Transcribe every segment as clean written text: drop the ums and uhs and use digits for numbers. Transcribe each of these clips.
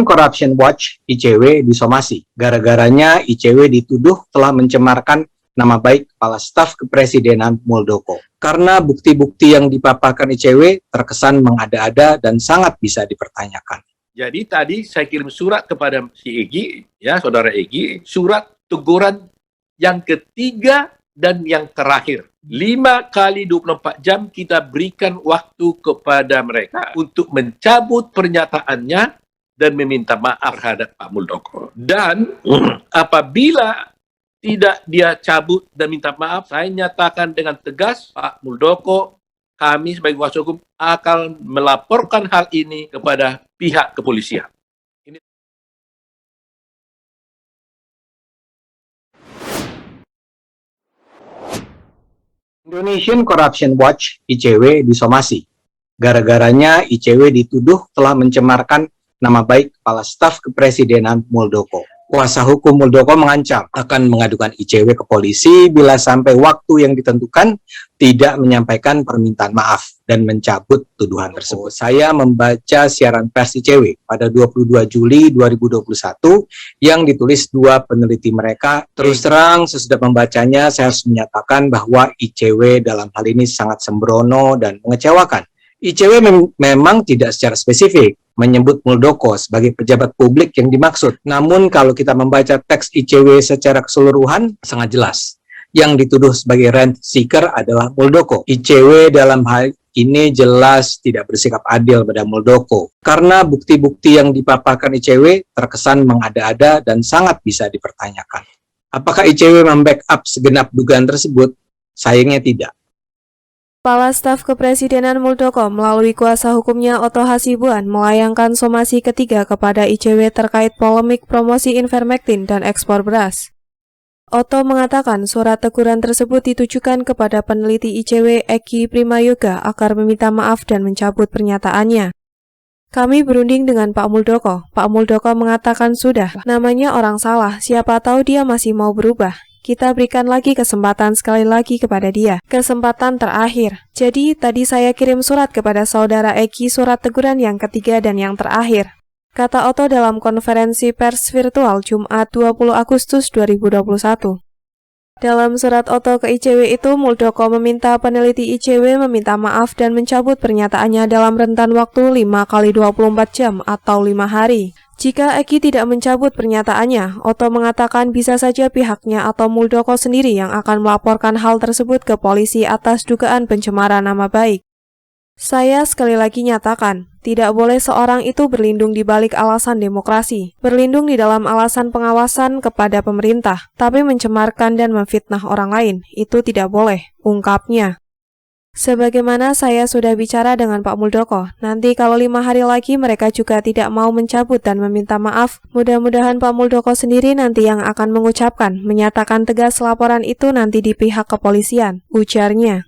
Corruption Watch ICW disomasi. Gara-garanya ICW dituduh telah mencemarkan nama baik Kepala Staf Kepresidenan Muldoko. Karena bukti-bukti yang dipaparkan ICW terkesan mengada-ada dan sangat bisa dipertanyakan. Jadi tadi saya kirim surat kepada si Egy, ya saudara Egy, surat teguran yang ketiga dan yang terakhir. 5 kali 24 jam kita berikan waktu kepada mereka untuk mencabut pernyataannya dan meminta maaf terhadap Pak Muldoko. Dan apabila tidak dia cabut dan minta maaf, saya nyatakan dengan tegas, Pak Muldoko, kami sebagai kuasa hukum akan melaporkan hal ini kepada pihak kepolisian. Indonesian Corruption Watch ICW disomasi. Gara-garanya ICW dituduh telah mencemarkan nama baik Kepala Staf Kepresidenan Muldoko. Kuasa hukum Muldoko mengancam akan mengadukan ICW ke polisi bila sampai waktu yang ditentukan tidak menyampaikan permintaan maaf dan mencabut tuduhan tersebut. Saya membaca siaran pers ICW pada 22 Juli 2021 yang ditulis 2 peneliti mereka. Terus terang, sesudah membacanya, saya harus menyatakan bahwa ICW dalam hal ini sangat sembrono dan mengecewakan. ICW memang tidak secara spesifik menyebut Muldoko sebagai pejabat publik yang dimaksud. Namun kalau kita membaca teks ICW secara keseluruhan, sangat jelas. Yang dituduh sebagai rent seeker adalah Muldoko. ICW dalam hal ini jelas tidak bersikap adil pada Muldoko. Karena bukti-bukti yang dipaparkan ICW terkesan mengada-ada dan sangat bisa dipertanyakan. Apakah ICW membackup segenap dugaan tersebut? Sayangnya tidak. Kepala Staf Kepresidenan Muldoko melalui kuasa hukumnya Otto Hasibuan melayangkan somasi ketiga kepada ICW terkait polemik promosi Ivermectin dan ekspor beras. Otto mengatakan surat teguran tersebut ditujukan kepada peneliti ICW Egy Primayoga agar meminta maaf dan mencabut pernyataannya. Kami berunding dengan Pak Muldoko. Pak Muldoko mengatakan sudah, namanya orang salah, siapa tahu dia masih mau berubah. Kita berikan lagi kesempatan sekali lagi kepada dia. Kesempatan terakhir. Jadi, tadi saya kirim surat kepada saudara Egy, surat teguran yang ketiga dan yang terakhir. Kata Otto dalam konferensi pers virtual Jumat 20 Agustus 2021. Dalam surat Otto ke ICW itu, Muldoko meminta peneliti ICW meminta maaf dan mencabut pernyataannya dalam rentan waktu 5 kali 24 jam atau 5 hari. Jika Egy tidak mencabut pernyataannya, Otto mengatakan bisa saja pihaknya atau Muldoko sendiri yang akan melaporkan hal tersebut ke polisi atas dugaan pencemaran nama baik. Saya sekali lagi nyatakan, tidak boleh seorang itu berlindung di balik alasan demokrasi, berlindung di dalam alasan pengawasan kepada pemerintah, tapi mencemarkan dan memfitnah orang lain, itu tidak boleh, ungkapnya. Sebagaimana saya sudah bicara dengan Pak Muldoko, nanti kalau 5 hari lagi mereka juga tidak mau mencabut dan meminta maaf, mudah-mudahan Pak Muldoko sendiri nanti yang akan mengucapkan, menyatakan tegas laporan itu nanti di pihak kepolisian, ujarnya.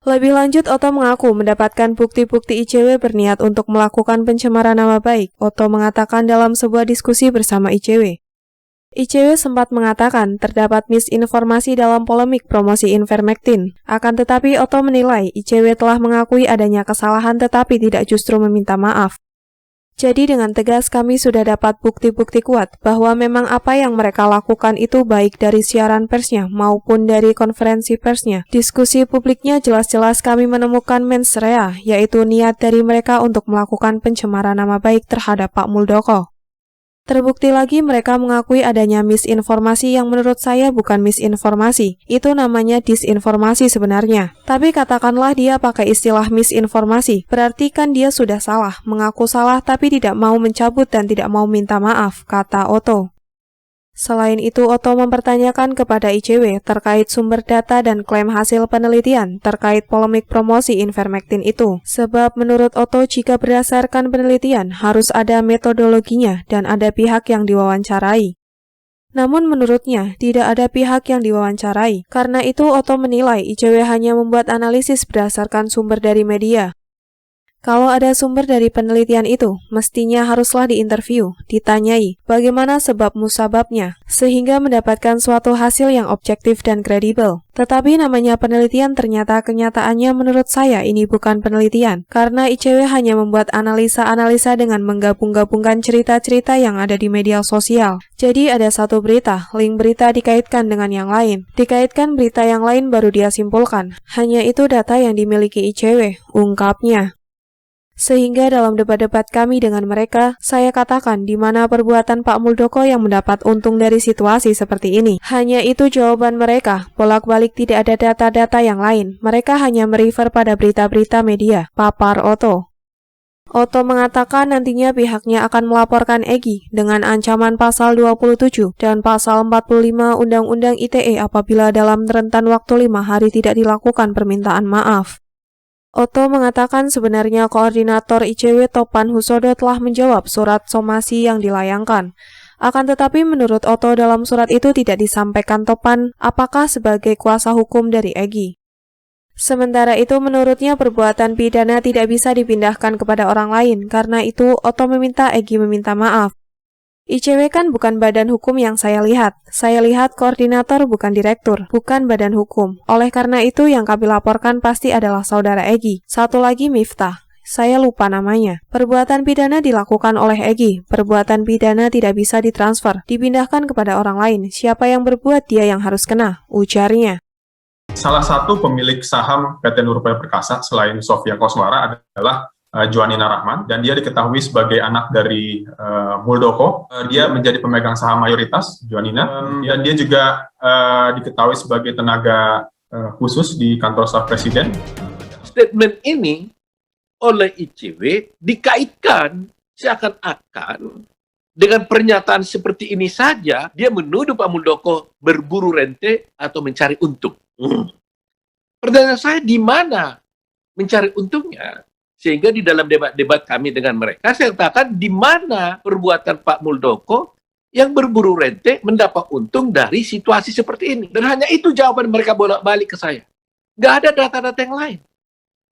Lebih lanjut, Otto mengaku mendapatkan bukti-bukti ICW berniat untuk melakukan pencemaran nama baik. Otto mengatakan dalam sebuah diskusi bersama ICW. ICW sempat mengatakan terdapat misinformasi dalam polemik promosi Ivermectin. Akan tetapi Otto menilai ICW telah mengakui adanya kesalahan tetapi tidak justru meminta maaf. Jadi dengan tegas kami sudah dapat bukti-bukti kuat bahwa memang apa yang mereka lakukan itu baik dari siaran persnya maupun dari konferensi persnya. Diskusi publiknya jelas-jelas kami menemukan mens rea, yaitu niat dari mereka untuk melakukan pencemaran nama baik terhadap Pak Muldoko. Terbukti lagi mereka mengakui adanya misinformasi yang menurut saya bukan misinformasi, itu namanya disinformasi sebenarnya. Tapi katakanlah dia pakai istilah misinformasi, berarti kan dia sudah salah, mengaku salah tapi tidak mau mencabut dan tidak mau minta maaf, kata Otto. Selain itu, Otto mempertanyakan kepada ICW terkait sumber data dan klaim hasil penelitian terkait polemik promosi Ivermectin itu. Sebab menurut Otto, jika berdasarkan penelitian, harus ada metodologinya dan ada pihak yang diwawancarai. Namun menurutnya, tidak ada pihak yang diwawancarai. Karena itu, Otto menilai ICW hanya membuat analisis berdasarkan sumber dari media. Kalau ada sumber dari penelitian itu, mestinya haruslah diinterview, ditanyai bagaimana sebab musababnya, sehingga mendapatkan suatu hasil yang objektif dan kredibel. Tetapi namanya penelitian ternyata kenyataannya menurut saya ini bukan penelitian, karena ICW hanya membuat analisa-analisa dengan menggabung-gabungkan cerita-cerita yang ada di media sosial. Jadi ada satu berita, link berita dikaitkan dengan yang lain. Dikaitkan berita yang lain baru dia simpulkan. Hanya itu data yang dimiliki ICW, ungkapnya. Sehingga dalam debat-debat kami dengan mereka, saya katakan di mana perbuatan Pak Muldoko yang mendapat untung dari situasi seperti ini. Hanya itu jawaban mereka, bolak-balik tidak ada data-data yang lain. Mereka hanya merefer pada berita-berita media, papar Otto. Otto mengatakan nantinya pihaknya akan melaporkan Egy dengan ancaman pasal 27 dan pasal 45 Undang-Undang ITE apabila dalam rentan waktu 5 hari tidak dilakukan permintaan maaf. Otto mengatakan sebenarnya koordinator ICW Topan Husodo telah menjawab surat somasi yang dilayangkan. Akan tetapi menurut Otto dalam surat itu tidak disampaikan Topan apakah sebagai kuasa hukum dari Egy. Sementara itu menurutnya perbuatan pidana tidak bisa dipindahkan kepada orang lain, karena itu Otto meminta Egy meminta maaf. ICW kan bukan badan hukum yang saya lihat koordinator bukan direktur, bukan badan hukum. Oleh karena itu yang kami laporkan pasti adalah saudara Egy. Satu lagi Miftah, saya lupa namanya. Perbuatan pidana dilakukan oleh Egy, perbuatan pidana tidak bisa ditransfer, dipindahkan kepada orang lain. Siapa yang berbuat dia yang harus kena, ujarnya. Salah satu pemilik saham PT Nurupaya Perkasa selain Sofia Koswara adalah Joanina Rahman, dan dia diketahui sebagai anak dari Muldoko. Dia menjadi pemegang saham mayoritas, Joanina. Dan dia juga diketahui sebagai tenaga khusus di kantor staf presiden. Statement ini oleh ICW dikaitkan seakan-akan dengan pernyataan seperti ini saja, dia menuduh Pak Muldoko berburu rente atau mencari untung. Pertanyaan saya, di mana mencari untungnya? Sehingga di dalam debat-debat kami dengan mereka, saya katakan di mana perbuatan Pak Muldoko yang berburu rente mendapat untung dari situasi seperti ini. Dan hanya itu jawaban mereka bolak-balik ke saya. Nggak ada data-data yang lain.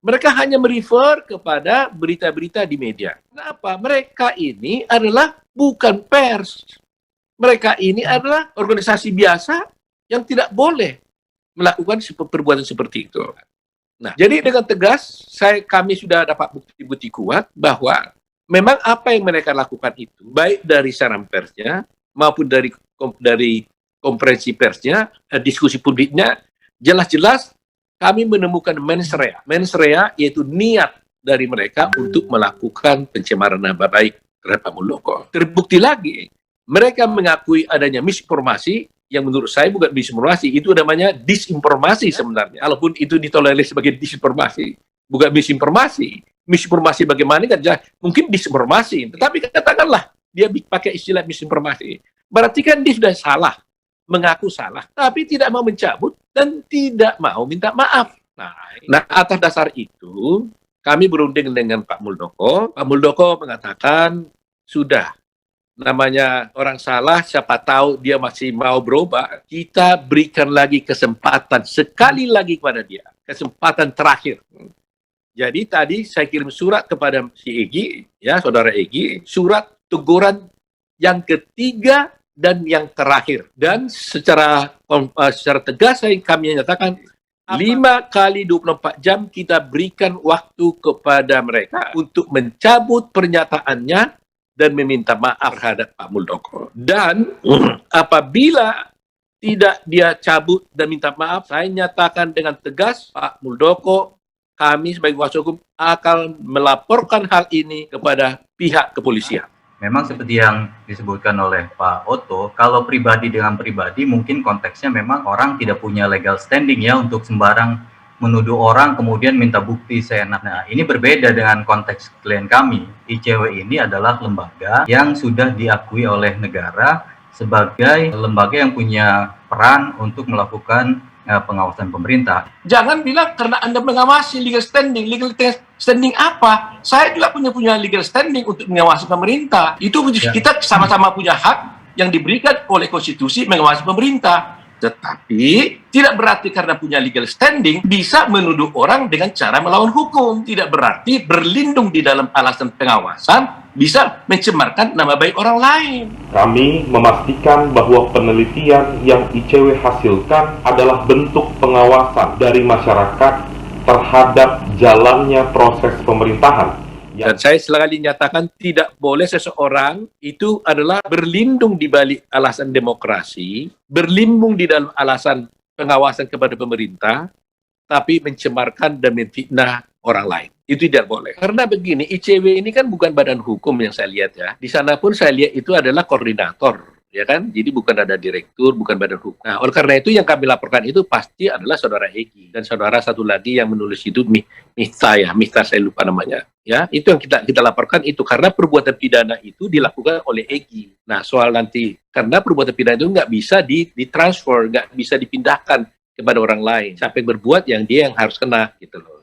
Mereka hanya merefer kepada berita-berita di media. Kenapa? Mereka ini adalah bukan pers. Mereka ini adalah organisasi biasa yang tidak boleh melakukan perbuatan seperti itu. Nah, jadi dengan tegas, kami sudah dapat bukti-bukti kuat bahwa memang apa yang mereka lakukan itu, baik dari saran persnya maupun dari konferensi persnya, diskusi publiknya, jelas-jelas kami menemukan mens rea. Mens rea yaitu niat dari mereka untuk melakukan pencemaran nama baik terhadap Pak Muldoko. Terbukti lagi, mereka mengakui adanya misinformasi yang menurut saya bukan misinformasi, itu namanya disinformasi sebenarnya. Walaupun itu ditolerir sebagai disinformasi, bukan misinformasi. Misinformasi bagaimana kan? Mungkin disinformasi, tetapi katakanlah dia pakai istilah misinformasi. Berarti kan dia sudah salah, mengaku salah, tapi tidak mau mencabut dan tidak mau minta maaf. Nah, atas dasar itu, kami berunding dengan Pak Muldoko. Pak Muldoko mengatakan, sudah, namanya orang salah, siapa tahu dia masih mau berubah. Kita berikan lagi kesempatan sekali lagi kepada dia. Kesempatan terakhir. Jadi tadi saya kirim surat kepada si Egy, ya saudara Egy, surat teguran yang ketiga dan yang terakhir. Dan secara tegas kami nyatakan 5 kali 24 jam kita berikan waktu kepada mereka untuk mencabut pernyataannya dan meminta maaf terhadap Pak Muldoko. Dan apabila tidak dia cabut dan minta maaf, saya nyatakan dengan tegas, Pak Muldoko, kami sebagai kuasa hukum akan melaporkan hal ini kepada pihak kepolisian. Memang seperti yang disebutkan oleh Pak Otto, kalau pribadi dengan pribadi mungkin konteksnya memang orang tidak punya legal standing ya untuk sembarang menuduh orang kemudian minta bukti seenaknya. Nah, ini berbeda dengan konteks klien kami. ICW ini adalah lembaga yang sudah diakui oleh negara sebagai lembaga yang punya peran untuk melakukan pengawasan pemerintah. Jangan bilang karena Anda mengawasi legal standing. Legal standing apa? Saya juga punya legal standing untuk mengawasi pemerintah. Itu kita sama-sama punya hak yang diberikan oleh konstitusi mengawasi pemerintah. Tetapi tidak berarti karena punya legal standing bisa menuduh orang dengan cara melawan hukum. Tidak berarti berlindung di dalam alasan pengawasan bisa mencemarkan nama baik orang lain. Kami memastikan bahwa penelitian yang ICW hasilkan adalah bentuk pengawasan dari masyarakat terhadap jalannya proses pemerintahan. Dan saya selalu nyatakan tidak boleh seseorang itu adalah berlindung di balik alasan demokrasi, berlindung di dalam alasan pengawasan kepada pemerintah, tapi mencemarkan dan menfitnah orang lain. Itu tidak boleh. Karena begini, ICW ini kan bukan badan hukum yang saya lihat ya. Di sana pun saya lihat itu adalah koordinator. Ya kan, jadi bukan ada direktur, bukan badan hukum. Nah, oleh karena itu yang kami laporkan itu pasti adalah saudara Egy dan saudara satu lagi yang menulis itu Mifta saya lupa namanya. Ya, itu yang kita laporkan itu karena perbuatan pidana itu dilakukan oleh Egy. Nah, soal nanti karena perbuatan pidana itu nggak bisa ditransfer, nggak bisa dipindahkan kepada orang lain. Siapa yang berbuat yang dia yang harus kena gitu loh.